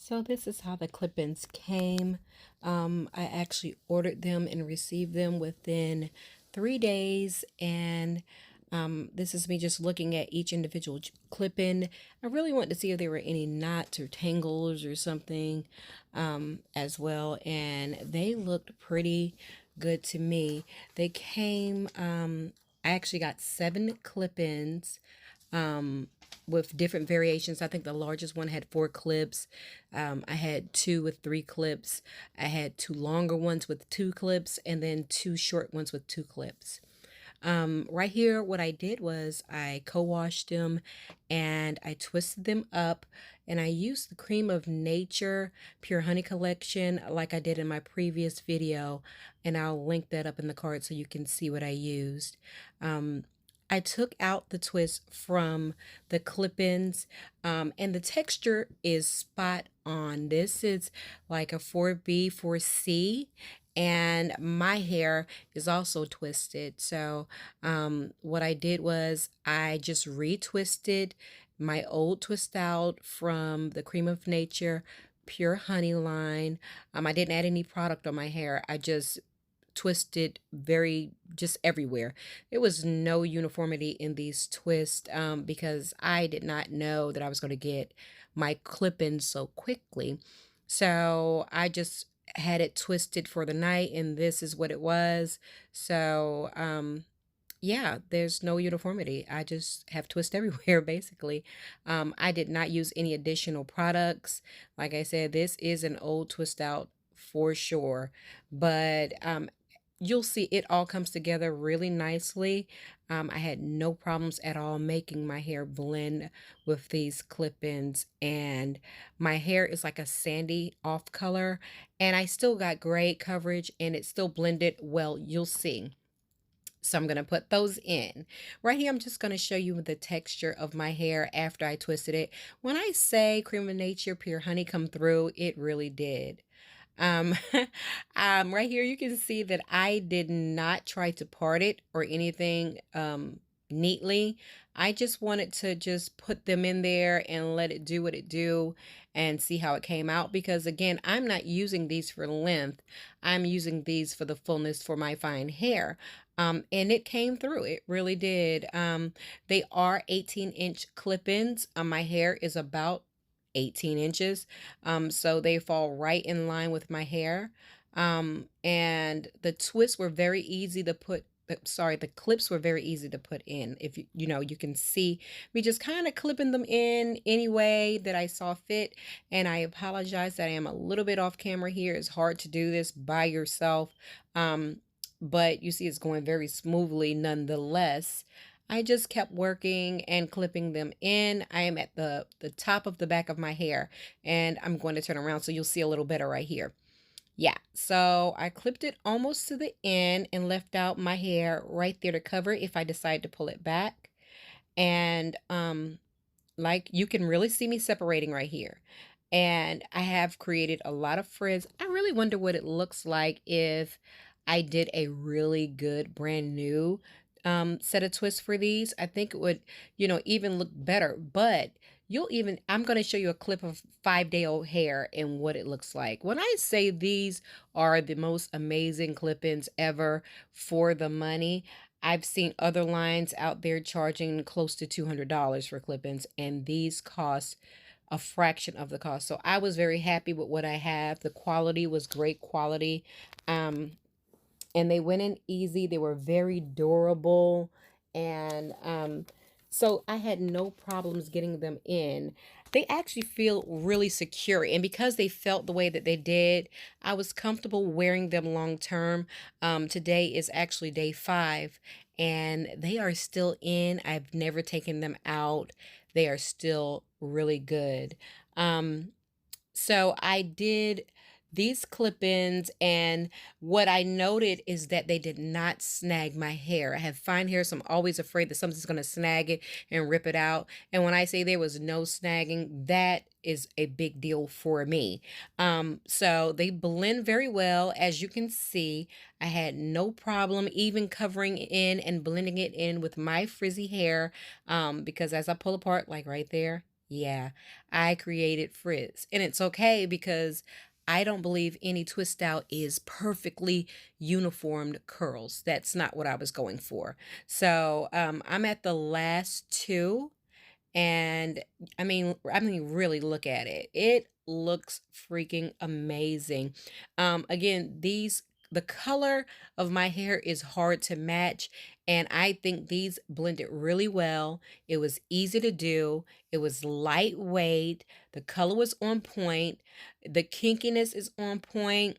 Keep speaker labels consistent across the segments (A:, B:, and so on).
A: So this is how the clip-ins came. I actually ordered them and received them within 3 days. And this is me just looking at each individual clip-in. I really wanted to see if there were any knots or tangles or something as well. And they looked pretty good to me. They came, I actually got 7 clip-ins. With different variations. I think the largest one had 4 clips. I had 2 with 3 clips. I had 2 longer ones with 2 clips, and then 2 short ones with 2 clips. Right here, what I did was I co-washed them and I twisted them up, and I used the Cream of Nature Pure Honey collection like I did in my previous video, and I'll link that up in the card so you can see what I used. I took out the twist from the clip-ins, and the texture is spot on. This is like a 4B, 4C, and my hair is also twisted. So what I did was I just retwisted my old twist out from the Cream of Nature Pure Honey line. I didn't add any product on my hair. I just twisted just everywhere. There was no uniformity in these twists because I did not know that I was going to get my clip-in so quickly. So I just had it twisted for the night, and this is what it was. So yeah, there's no uniformity. I just have twist everywhere basically. I did not use any additional products. Like I said, this is an old twist out for sure, but you'll see it all comes together really nicely. I had no problems at all making my hair blend with these clip-ins, and my hair is like a sandy off color, and I still got great coverage and it still blended well. You'll see. So I'm going to put those in. Right here, I'm just going to show you the texture of my hair after I twisted it. When I say Cream of Nature Pure Honey come through, it really did. Um, right here, you can see that I did not try to part it or anything neatly. I just wanted to just put them in there and let it do what it do and see how it came out, because again, I'm not using these for length. I'm using these for the fullness for my fine hair. And it came through. It really did. They are 18-inch clip-ins. My hair is about 18 inches. So they fall right in line with my hair. And the twists were very easy to put. Sorry, the clips were very easy to put in. If you can see me just kind of clipping them in any way that I saw fit. And I apologize that I am a little bit off camera here. It's hard to do this by yourself. But you see it's going very smoothly nonetheless. I just kept working and clipping them in. I am at the top of the back of my hair, and I'm going to turn around so you'll see a little better right here. Yeah, so I clipped it almost to the end and left out my hair right there to cover it if I decide to pull it back. And like you can really see me separating right here. And I have created a lot of frizz. I really wonder what it looks like if I did a really good brand new set of twists for these. I think it would, even look better. But I'm going to show you a clip of 5-day-old hair and what it looks like. When I say these are the most amazing clip-ins ever for the money, I've seen other lines out there charging close to $200 for clip-ins, and these cost a fraction of the cost. So I was very happy with what I have. The quality was great quality. And they went in easy. They were very durable. And so I had no problems getting them in. They actually feel really secure. And because they felt the way that they did, I was comfortable wearing them long term. Today is actually day 5 and they are still in. I've never taken them out. They are still really good. So I did these clip-ins, and what I noted is that they did not snag my hair. I have fine hair, so I'm always afraid that something's going to snag it and rip it out. And when I say there was no snagging, that is a big deal for me. So they blend very well. As you can see, I had no problem even covering in and blending it in with my frizzy hair, because as I pull apart, like right there, Yeah, I created frizz. And it's okay because I don't believe any twist out is perfectly uniformed curls. That's not what I was going for. So I'm at the last two. And I mean, really look at it. It looks freaking amazing. Again, the color of my hair is hard to match, and I think these blended really well. It was easy to do. It was lightweight. The color was on point. The kinkiness is on point.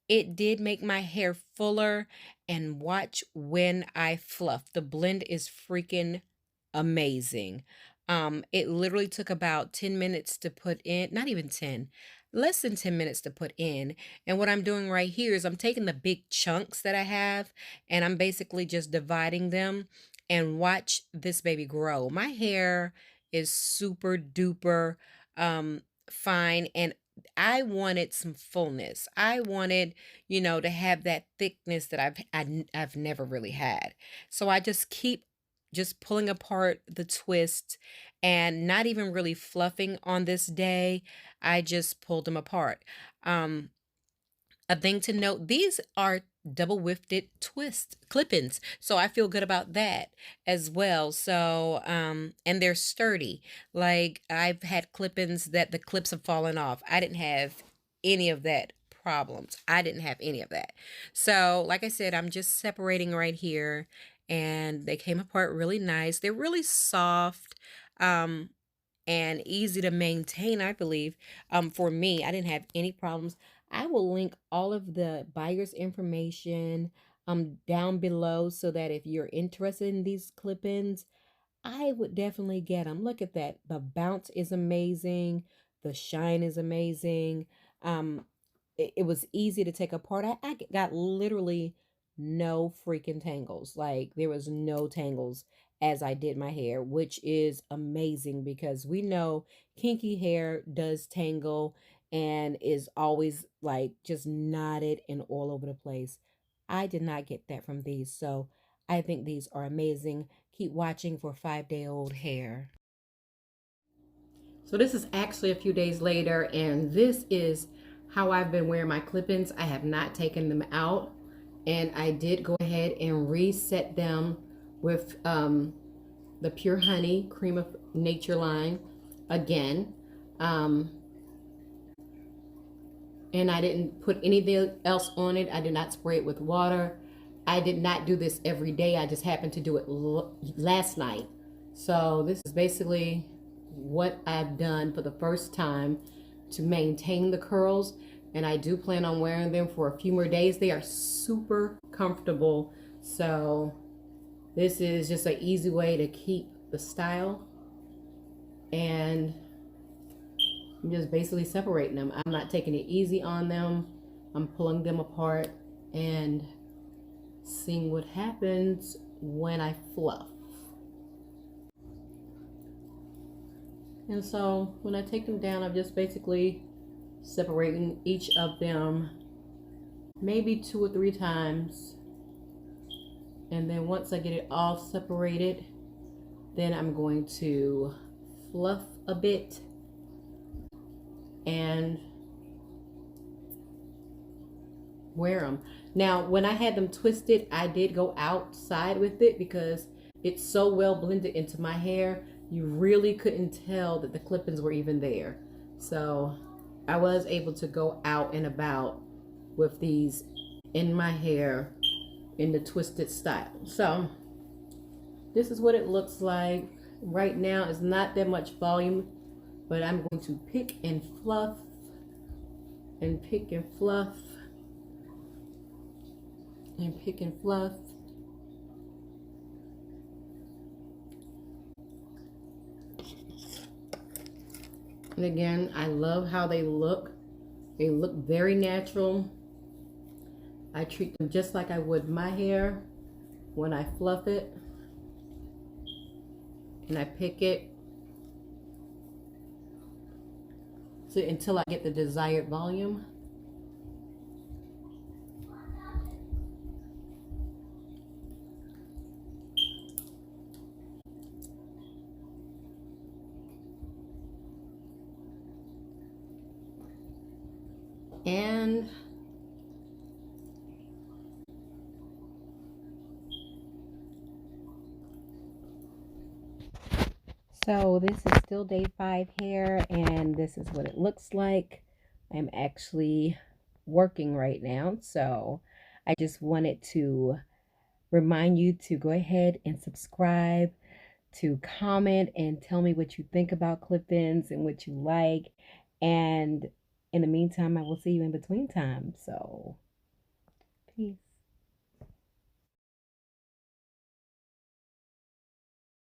A: It did make my hair fuller, and watch when I fluff. The blend is freaking amazing. It literally took about 10 minutes to put in, not even 10, less than 10 minutes to put in. And what I'm doing right here is I'm taking the big chunks that I have and I'm basically just dividing them, and watch this baby grow. My hair is super duper um fine, and I wanted some fullness. I wanted, to have that thickness that I've never really had. So I just keep just pulling apart the twist and not even really fluffing on this day. I just pulled them apart. Um, a thing to note, these are double wefted twist clip-ins. So I feel good about that as well. So and they're sturdy. Like I've had clip-ins that the clips have fallen off. I didn't have any of that problems. I didn't have any of that. So like I said, I'm just separating right here, and they came apart really nice. They're really soft. And easy to maintain, I believe. For me, I didn't have any problems. I will link all of the buyer's information down below so that if you're interested in these clip-ins, I would definitely get them. Look at that. The bounce is amazing. The shine is amazing. It was easy to take apart. I got literally no freaking tangles. Like there was no tangles as I did my hair, which is amazing because we know kinky hair does tangle and is always like just knotted and all over the place. I did not get that from these. So I think these are amazing. Keep watching for 5-day-old hair. So this is actually a few days later, and this is how I've been wearing my clip-ins. I have not taken them out, and I did go ahead and reset them with the Pure Honey Cream of Nature line again. And I didn't put anything else on it. I did not spray it with water. I did not do this every day. I just happened to do it last night. So this is basically what I've done for the first time to maintain the curls. And I do plan on wearing them for a few more days. They are super comfortable. So this is just an easy way to keep the style. And I'm just basically separating them. I'm not taking it easy on them. I'm pulling them apart and seeing what happens when I fluff. And so when I take them down, I'm just basically separating each of them maybe 2 or 3 times. And then once I get it all separated, then I'm going to fluff a bit and wear them. Now, when I had them twisted, I did go outside with it because it's so well blended into my hair. You really couldn't tell that the clip-ins were even there. So I was able to go out and about with these in my hair in the twisted style. So this is what it looks like. Right now it's not that much volume, but I'm going to pick and fluff and pick and fluff and pick and fluff. And again, I love how they look. They look very natural. I treat them just like I would my hair when I fluff it. And I pick it until I get the desired volume. And so this is still day 5 hair, and this is what it looks like. I'm actually working right now, so I just wanted to remind you to go ahead and subscribe, to comment and tell me what you think about clip-ins and what you like. And in the meantime, I will see you in between time. So, peace.